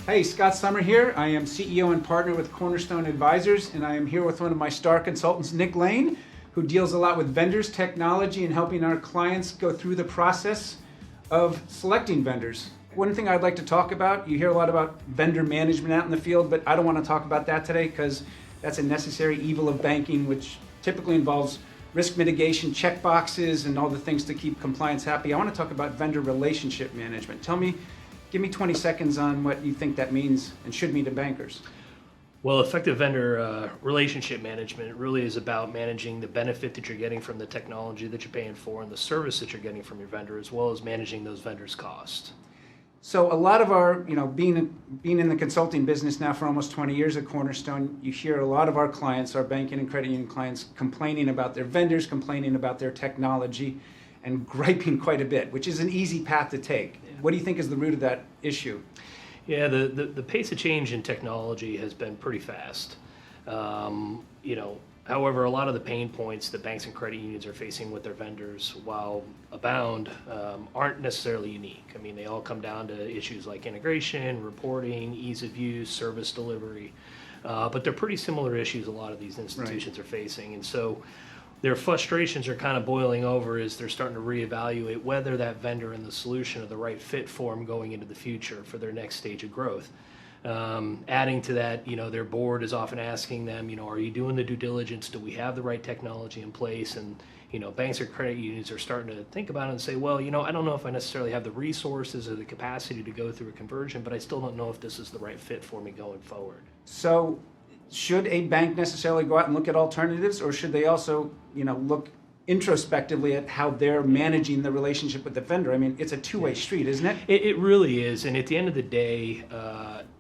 Hey, Scott Summer here. I am CEO and partner with Cornerstone Advisors, and I am here with one of my star consultants, Nick Lane, who deals a lot with vendors, technology, and helping our clients go through the process of selecting vendors. One thing I'd like to talk about, you hear a lot about vendor management out in the field, but I don't want to talk about that today because that's a necessary evil of banking, which typically involves risk mitigation, check boxes, and all the things to keep compliance happy. I want to talk about vendor relationship management. Give me 20 seconds on what you think that means and should mean to bankers. Well, effective vendor relationship management really is about managing the benefit that you're getting from the technology that you're paying for and the service that you're getting from your vendor, as well as managing those vendors' costs. So a lot of our, being in the consulting business now for almost 20 years at Cornerstone, you hear a lot of our clients, our banking and credit union clients, complaining about their vendors, complaining about their technology, and griping quite a bit, which is an easy path to take. What do you think is the root of that issue? Yeah, the pace of change in technology has been pretty fast. However, a lot of the pain points that banks and credit unions are facing with their vendors, while abound, aren't necessarily unique. I mean, they all come down to issues like integration, reporting, ease of use, service delivery, but they're pretty similar issues a lot of these institutions are facing. And so their frustrations are kind of boiling over as they're starting to reevaluate whether that vendor and the solution are the right fit for them going into the future for their next stage of growth. Adding to that, their board is often asking them, are you doing the due diligence? Do we have the right technology in place? And, banks or credit unions are starting to think about it and say, well, I don't know if I necessarily have the resources or the capacity to go through a conversion, but I still don't know if this is the right fit for me going forward. So should a bank necessarily go out and look at alternatives, or should they also, look introspectively at how they're managing the relationship with the vendor? I mean, it's a two-way street, isn't it? It really is. And at the end of the day,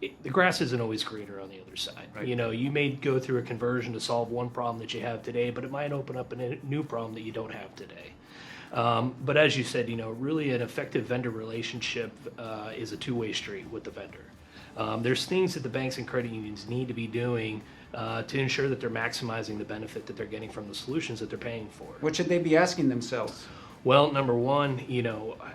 the grass isn't always greener on the other side. Right. You may go through a conversion to solve one problem that you have today, but it might open up a new problem that you don't have today. But as you said, really an effective vendor relationship is a two-way street with the vendor. There's things that the banks and credit unions need to be doing to ensure that they're maximizing the benefit that they're getting from the solutions that they're paying for. What should they be asking themselves? Well, number one,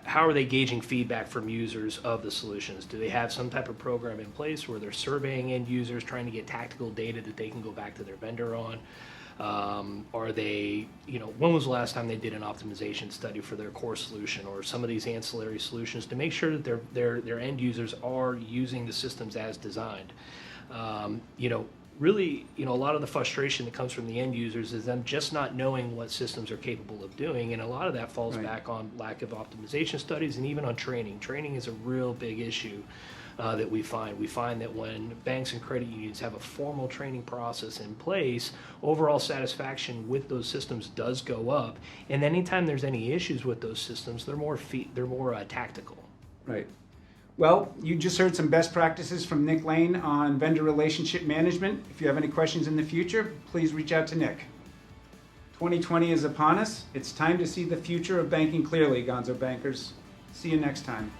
how are they gauging feedback from users of the solutions? Do they have some type of program in place where they're surveying end users, trying to get tactical data that they can go back to their vendor on? Are they, when was the last time they did an optimization study for their core solution or some of these ancillary solutions to make sure that their end users are using the systems as designed? Really, a lot of the frustration that comes from the end users is them just not knowing what systems are capable of doing, and a lot of that falls back on lack of optimization studies and even on training. Training is a real big issue that we find. We find that when banks and credit unions have a formal training process in place, overall satisfaction with those systems does go up, and anytime there's any issues with those systems, they're more tactical. Right. Well, you just heard some best practices from Nick Lane on vendor relationship management. If you have any questions in the future, please reach out to Nick. 2020 is upon us. It's time to see the future of banking clearly, Gonzo Bankers. See you next time.